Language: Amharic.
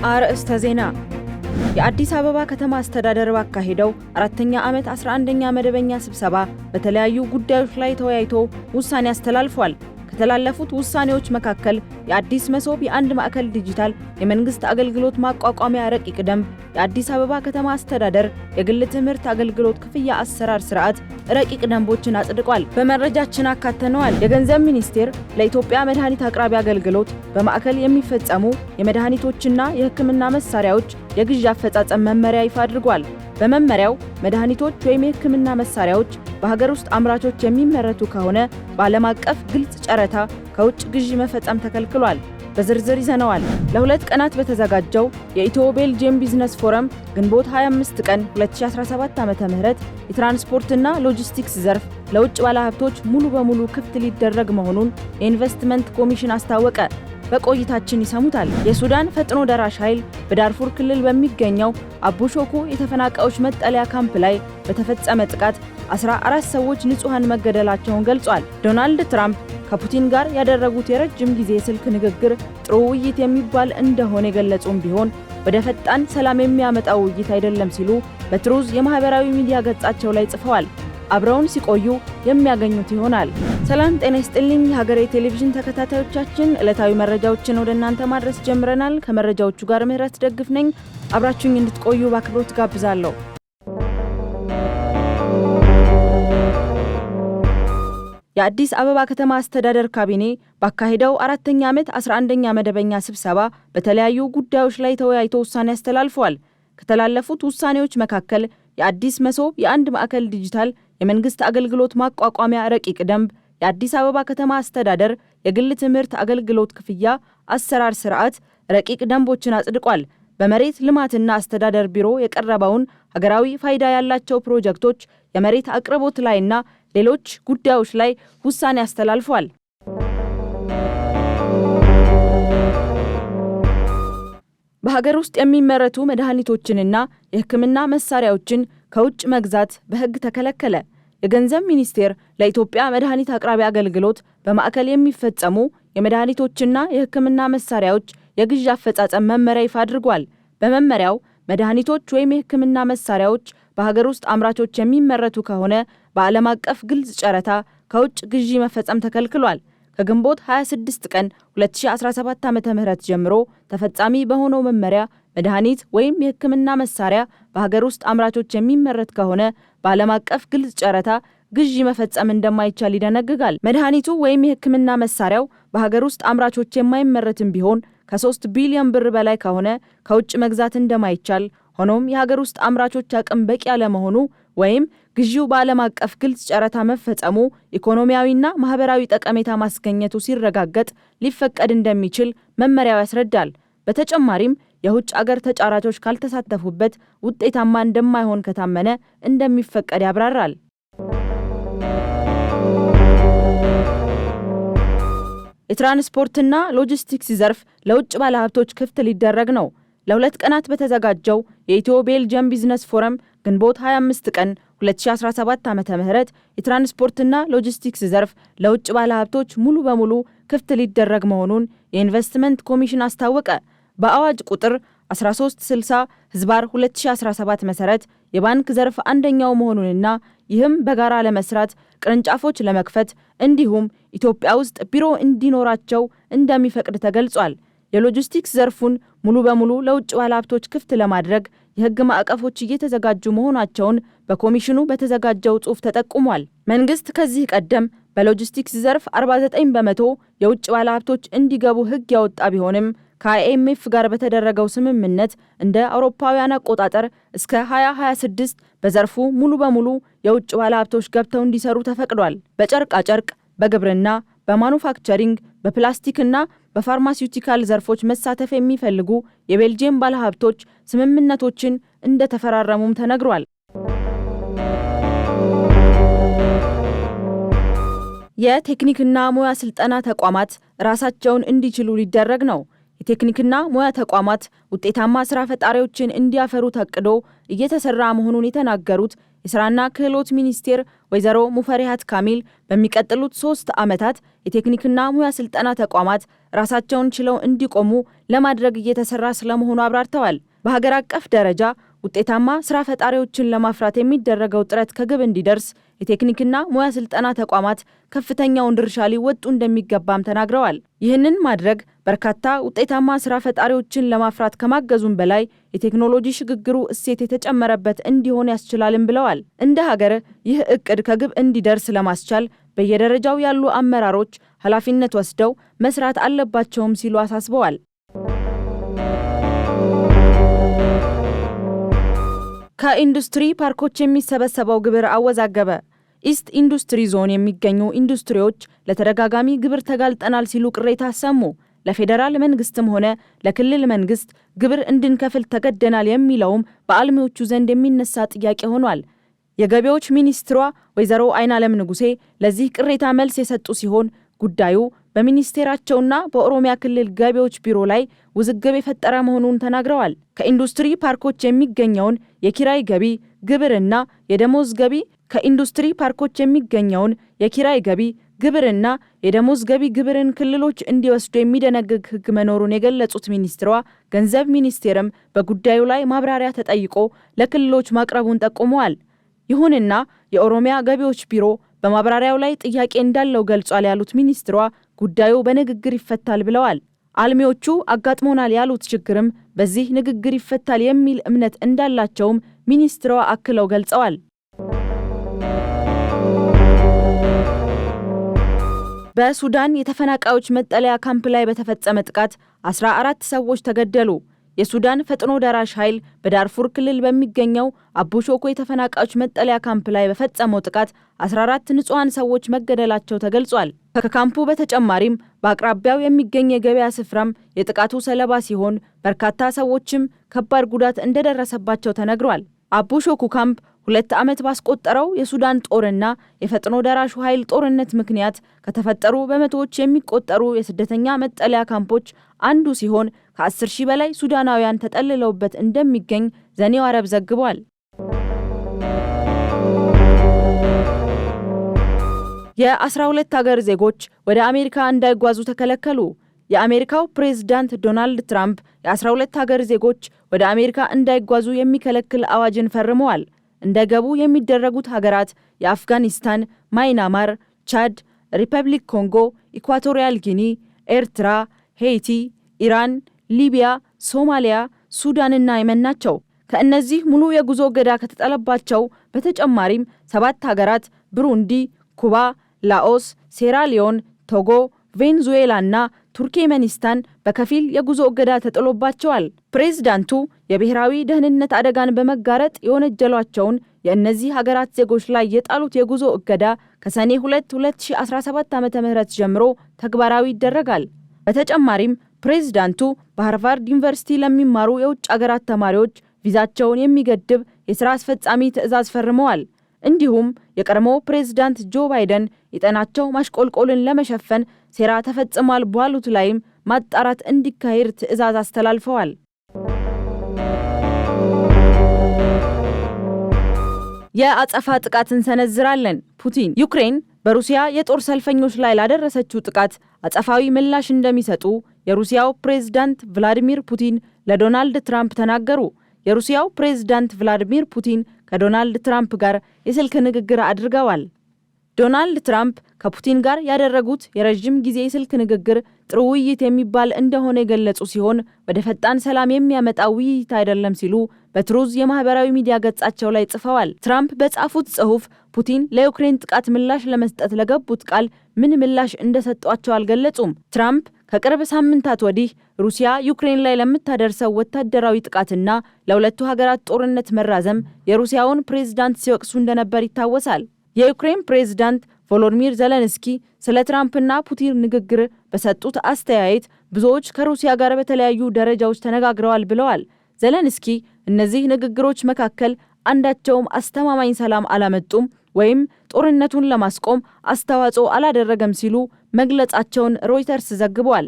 አርእስተ ዜና የአዲስ አበባ ከተማ አስተዳደር ባካሄደው አራተኛ ዓመት 11ኛ መደበኛ ስብሰባ በተለያዩ ጉዳዮች ላይ ተወያይቶ ውሳኔ አስተላልፏል። ከተላለፉት ውሳኔዎች መካከል የአዲስ መሶብ የአንድ ማዕከል ዲጂታል የመንግስት አገልግሎት ማቋቋሚያ ረቂቅ ደንብ፣ የአዲስ አበባ ከተማ አስተዳደር የግል ትምህርት አገልግሎት ክፍያ አሰራር ስርዓት ረቂቅ ደንቦችን አጽድቋል። በመረጃችን አካተነዋል። የገንዘብ ሚኒስቴር ለኢትዮጵያ መድኃኒት አቅራቢ አገልግሎት በማዕከል የሚፈጸሙ የመድኃኒቶችና የሕክምና መሳሪያዎች የግዢ አፈጻጸም መመሪያ ይፋ አድርጓል። በመመሪያው መድኃኒቶች ወይም የሕክምና መሳሪያዎች በሀገር ውስጥ አምራቾች የሚመረቱ ከሆነ በዓለም አቀፍ ግልጽ ጨረታ ከውጭ ግዢ መፈጸም ተከልክሏል። በዝርዝር ይዘነዋል። ለሁለት ቀናት በተዘጋጀው የኢትዮ ቤልጂየም ቢዝነስ ፎረም ግንቦት 25 ቀን 2017 ዓ.ም የትራንስፖርትና ሎጂስቲክስ ዘርፍ ለውጭ ባለሀብቶች ሙሉ በሙሉ ክፍት ሊደረግ መሆኑን የኢንቨስትመንት ኮሚሽን አስታወቀ። በቆይታችን ይሰሙታል። የሱዳን ፈጥኖ ደራሽ ኃይል በዳርፉር ክልል በሚገኘው አቡሾኩ የተፈናቃዮች መጠለያ ካምፕ ላይ በተፈጸመ ጥቃት 14 ሰዎች ንጹሃን መገደላቸውን ገልጿል። ዶናልድ ትራምፕ ከፑቲን ጋር ያደረጉት የረጅም ጊዜ ስልክ ንግግር ጥሩ ውይይት የሚባል እንደሆነ የገለጹም ቢሆን ወደ ፈጣን ሰላም የሚያመጣው ውይይት አይደለም ሲሉ በትሩዝ የማህበራዊ ሚዲያ ገጻቸው ላይ ጽፈዋል። አብረውን ሲቆዩ የሚያገኙት ይሆናል። ሰላም ጤና ይስጥልኝ የሀገሬ ቴሌቪዥን ተከታታዮቻችን፣ ዕለታዊ መረጃዎችን ወደ እናንተ ማድረስ ጀምረናል። ከመረጃዎቹ ጋር ምህረት ደግፍ ነኝ። አብራችሁኝ እንድትቆዩ በአክብሮት ጋብዛለሁ። የአዲስ አበባ ከተማ አስተዳደር ካቢኔ ባካሄደው አራተኛ ዓመት 11ኛ መደበኛ ስብሰባ በተለያዩ ጉዳዮች ላይ ተወያይቶ ውሳኔ አስተላልፏል። ከተላለፉት ውሳኔዎች መካከል የአዲስ መሶብ የአንድ ማዕከል ዲጂታል የመንግስት አገልግሎት ማቋቋሚያ ረቂቅ ደንብ፣ የአዲስ አበባ ከተማ አስተዳደር የግል ትምህርት አገልግሎት ክፍያ አሰራር ስርዓት ረቂቅ ደንቦችን አጽድቋል። በመሬት ልማትና አስተዳደር ቢሮ የቀረበውን ሀገራዊ ፋይዳ ያላቸው ፕሮጀክቶች የመሬት አቅርቦት ላይና ሌሎች ጉዳዮች ላይ ውሳኔ አስተላልፏል። በሀገር ውስጥ የሚመረቱ መድኃኒቶችንና የሕክምና መሳሪያዎችን ከውጭ መግዛት በሕግ ተከለከለ። የገንዘብ ሚኒስቴር ለኢትዮጵያ መድኃኒት አቅራቢ አገልግሎት በማዕከል የሚፈጸሙ የመድኃኒቶችና የሕክምና መሳሪያዎች የግዢ አፈጻጸም መመሪያ ይፋ አድርጓል። በመመሪያው መድኃኒቶች ወይም የሕክምና መሳሪያዎች በሀገር ውስጥ አምራቾች የሚመረቱ ከሆነ በዓለም አቀፍ ግልጽ ጨረታ ከውጭ ግዢ መፈጸም ተከልክሏል። ከግንቦት 26 ቀን 2017 ዓ.ም ጀምሮ ተፈጻሚ በሆነው መመሪያ መድኃኒት ወይም የሕክምና መሳሪያ በሀገር ውስጥ አምራቾች የሚመረት ከሆነ በዓለም አቀፍ ግልጽ ጨረታ ግዢ መፈጸም እንደማይቻል ይደነግጋል። መድኃኒቱ ወይም የሕክምና መሳሪያው በሀገር ውስጥ አምራቾች የማይመረትም ቢሆን ከ3 ቢሊዮን ብር በላይ ከሆነ ከውጭ መግዛት እንደማይቻል፣ ሆኖም የሀገር ውስጥ አምራቾች አቅም በቂ ያለመሆኑ ወይም ግዢው በዓለም አቀፍ ግልጽ ጨረታ መፈጸሙ ኢኮኖሚያዊና ማህበራዊ ጠቀሜታ ማስገኘቱ ሲረጋገጥ ሊፈቀድ እንደሚችል መመሪያው ያስረዳል። በተጨማሪም የውጭ አገር ተጫራቾች ካልተሳተፉበት ውጤታማ እንደማይሆን ከታመነ እንደሚፈቀድ ያብራራል። የትራንስፖርትና ሎጂስቲክስ ዘርፍ ለውጭ ባለሀብቶች ክፍት ሊደረግ ነው። ለሁለት ቀናት በተዘጋጀው የኢትዮ ቤልጂየም ቢዝነስ ፎረም ግንቦት 25 ቀን 2017 ዓ.ም የትራንስፖርትና ሎጂስቲክስ ዘርፍ ለውጭ ባለሀብቶች ሙሉ በሙሉ ክፍት ሊደረግ መሆኑን የኢንቨስትመንት ኮሚሽን አስታወቀ። በአዋጅ ቁጥር 1360/2017 መሰረት የባንክ ዘርፍ አንደኛው መሆኑንና ይህም በጋራ ለመስራት ቅርንጫፎች ለመክፈት እንዲሁም ኢትዮጵያ ውስጥ ቢሮ እንዲኖራቸው እንደሚፈቅድ ተገልጿል። የሎጂስቲክስ ዘርፉን ሙሉ በሙሉ ለውጭ ባለሀብቶች ክፍት ለማድረግ የሕግ ማዕቀፎች እየተዘጋጁ መሆናቸውን በኮሚሽኑ በተዘጋጀው ጽሑፍ ተጠቁሟል። መንግስት ከዚህ ቀደም በሎጂስቲክስ ዘርፍ 49 በመቶ የውጭ ባለሀብቶች እንዲገቡ ሕግ ያወጣ ቢሆንም ከአይኤምኤፍ ጋር በተደረገው ስምምነት እንደ አውሮፓውያን አቆጣጠር እስከ 2026 በዘርፉ ሙሉ በሙሉ የውጭ ባለሀብቶች ገብተው እንዲሰሩ ተፈቅዷል። በጨርቃጨርቅ፣ በግብርና፣ በማኑፋክቸሪንግ፣ በፕላስቲክና በፋርማሲውቲካል ዘርፎች መሳተፍ የሚፈልጉ የቤልጂየም ባለሀብቶች ስምምነቶችን እንደተፈራረሙም ተነግሯል። የቴክኒክና ሙያ ስልጠና ተቋማት ራሳቸውን እንዲችሉ ሊደረግ ነው። የቴክኒክና ሙያ ተቋማት ውጤታማ ስራ ፈጣሪዎችን እንዲያፈሩ ታቅዶ እየተሰራ መሆኑን የተናገሩት የስራና ክህሎት ሚኒስቴር ወይዘሮ ሙፈሪሃት ካሚል በሚቀጥሉት 3 ዓመታት የቴክኒክና ሙያ ስልጠና ተቋማት ራሳቸውን ችለው እንዲቆሙ ለማድረግ እየተሰራ ስለመሆኑ አብራርተዋል። በሀገር አቀፍ ደረጃ ውጤታማ ስራ ፈጣሪዎችን ለማፍራት የሚደረገው ጥረት ከግብ እንዲደርስ የቴክኒክና ሙያ ስልጠና ተቋማት ከፍተኛውን ድርሻ ሊወጡ እንደሚገባም ተናግረዋል። ይህንን ማድረግ በርካታ ውጤታማ ስራ ፈጣሪዎችን ለማፍራት ከማገዙም በላይ የቴክኖሎጂ ሽግግሩ እሴት የተጨመረበት እንዲሆን ያስችላልም ብለዋል። እንደ ሀገር ይህ እቅድ ከግብ እንዲደርስ ለማስቻል በየደረጃው ያሉ አመራሮች ኃላፊነት ወስደው መስራት አለባቸውም ሲሉ አሳስበዋል። ከኢንዱስትሪ ፓርኮች የሚሰበሰበው ግብር አወዛገበ። ኢስት ኢንዱስትሪ ዞን የሚገኙ ኢንዱስትሪዎች ለተደጋጋሚ ግብር ተጋልጠናል ሲሉ ቅሬታ አሰሙ። ለፌዴራል መንግስትም ሆነ ለክልል መንግስት ግብር እንድንከፍል ተገደናል የሚለውም በአልሚዎቹ ዘንድ የሚነሳ ጥያቄ ሆኗል። የገቢዎች ሚኒስትሯ ወይዘሮ አይናለም ንጉሴ ለዚህ ቅሬታ መልስ የሰጡ ሲሆን ጉዳዩ በሚኒስቴራቸውና በኦሮሚያ ክልል ገቢዎች ቢሮ ላይ ውዝግብ የፈጠረ መሆኑን ተናግረዋል። ከኢንዱስትሪ ፓርኮች የሚገኘውን የኪራይ ገቢ ግብርና የደሞዝ ገቢ ከኢንዱስትሪ ፓርኮች የሚገኘውን የኪራይ ገቢ ግብርና የደሞዝ ገቢ ግብርን ክልሎች እንዲወስዱ የሚደነግግ ሕግ መኖሩን የገለጹት ሚኒስትሯ ገንዘብ ሚኒስቴርም በጉዳዩ ላይ ማብራሪያ ተጠይቆ ለክልሎች ማቅረቡን ጠቁመዋል። ይሁንና የኦሮሚያ ገቢዎች ቢሮ በማብራሪያው ላይ ጥያቄ እንዳለው ገልጿል ያሉት ሚኒስትሯ ጉዳዩ በንግግር ይፈታል ብለዋል። አልሚዎቹ አጋጥሞናል ያሉት ችግርም በዚህ ንግግር ይፈታል የሚል እምነት እንዳላቸውም ሚኒስትሯ አክለው ገልጸዋል። በሱዳን የተፈናቃዮች መጠለያ ካምፕ ላይ በተፈጸመ ጥቃት 14 ሰዎች ተገደሉ። የሱዳን ፈጥኖ ደራሽ ኃይል በዳርፉር ክልል በሚገኘው አቡሾኮ የተፈናቃዮች መጠለያ ካምፕ ላይ በፈጸመው ጥቃት 14 ንጹሃን ሰዎች መገደላቸው ተገልጿል። ከካምፑ በተጨማሪም በአቅራቢያው የሚገኝ የገበያ ስፍራም የጥቃቱ ሰለባ ሲሆን በርካታ ሰዎችም ከባድ ጉዳት እንደደረሰባቸው ተነግሯል። አቡሾኩ ካምፕ 2 ዓመት ባስቆጠረው የሱዳን ጦርና የፈጥኖ ደራሹ ኃይል ጦርነት ምክንያት ከተፈጠሩ በመቶዎች የሚቆጠሩ የስደተኛ መጠለያ ካምፖች አንዱ ሲሆን ከ10,000 በላይ ሱዳናውያን ተጠልለውበት እንደሚገኝ ዘኔው አረብ ዘግቧል። የ12 ሀገር ዜጎች ወደ አሜሪካ እንዳይጓዙ ተከለከሉ። የአሜሪካው ፕሬዝዳንት ዶናልድ ትራምፕ የ12 ሀገር ዜጎች ወደ አሜሪካ እንዳይጓዙ የሚከለክል አዋጅን ፈርመዋል። እንደገቡ የሚደረጉት ሀገራት የአፍጋኒስታን፣ ማይናማር፣ ቻድ፣ ሪፐብሊክ ኮንጎ፣ ኢኳቶሪያል ጊኒ፣ ኤርትራ፣ ሄይቲ፣ ኢራን፣ ሊቢያ፣ ሶማሊያ፣ ሱዳንና የመን ናቸው። ከእነዚህ ሙሉ የጉዞ እገዳ ከተጣለባቸው በተጨማሪም 7 ሀገራት ብሩንዲ፣ ኩባ፣ ላኦስ፣ ሴራሊዮን፣ ቶጎ፣ ቬንዙዌላና ቱርክሜኒስታን በከፊል የጉዞ እገዳ ተጥሎባቸዋል። ፕሬዝዳንቱ የብሔራዊ ደህንነት አደጋን በመጋረጥ የወነጀሏቸውን የእነዚህ ሀገራት ዜጎች ላይ የጣሉት የጉዞ እገዳ ከሰኔ 2 2017 ዓ.ም ጀምሮ ተግባራዊ ይደረጋል። በተጨማሪም ፕሬዝዳንቱ በሃርቫርድ ዩኒቨርሲቲ ለሚማሩ የውጭ ሀገራት ተማሪዎች ቪዛቸውን የሚገድብ የሥራ አስፈጻሚ ትዕዛዝ ፈርመዋል። እንዲሁም የቀድሞ ፕሬዝዳንት ጆ ባይደን የጤናቸው ማሽቆልቆልን ለመሸፈን ሴራ ተፈጽሟል ባሉት ላይም ማጣራት እንዲካሄድ ትዕዛዝ አስተላልፈዋል። የአጸፋ ጥቃት እንሰነዝራለን። ፑቲን ዩክሬን በሩሲያ የጦር ሰልፈኞች ላይ ላደረሰችው ጥቃት አጸፋዊ ምላሽ እንደሚሰጡ የሩሲያው ፕሬዝዳንት ቭላዲሚር ፑቲን ለዶናልድ ትራምፕ ተናገሩ። የሩሲያው ፕሬዝዳንት ቭላዲሚር ፑቲን ከዶናልድ ትራምፕ ጋር የስልክ ንግግር አድርገዋል። ዶናልድ ትራምፕ ከፑቲን ጋር ያደረጉት የረጅም ጊዜ የስልክ ንግግር ጥሩ ውይይት የሚባል እንደሆነ የገለጹ ሲሆን ወደ ፈጣን ሰላም የሚያመጣ ውይይት አይደለም ሲሉ በትሩዝ የማህበራዊ ሚዲያ ገጻቸው ላይ ጽፈዋል። ትራምፕ በጻፉት ጽሑፍ ፑቲን ለዩክሬን ጥቃት ምላሽ ለመስጠት ለገቡት ቃል ምን ምላሽ እንደሰጧቸው አልገለጹም። ትራምፕ ከቅርብ ሳምንታት ወዲህ ሩሲያ ዩክሬን ላይ ለምታደርሰው ወታደራዊ ጥቃትና ለሁለቱ ሀገራት ጦርነት መራዘም የሩሲያውን ፕሬዝዳንት ሲወቅሱ እንደነበር ይታወሳል። የዩክሬን ፕሬዝዳንት ቮሎዲሚር ዜሌንስኪ ስለ ትራምፕና ፑቲን ንግግር በሰጡት አስተያየት ብዙዎች ከሩሲያ ጋር በተለያዩ ደረጃዎች ተነጋግረዋል ብለዋል። ዜሌንስኪ እነዚህ ንግግሮች መካከል አንዳቸውም አስተማማኝ ሰላም አላመጡም ወይም ጦርነቱን ለማስቆም አስተዋጽኦ አላደረገም ሲሉ መግለጻቸውን ሮይተርስ ዘግቧል።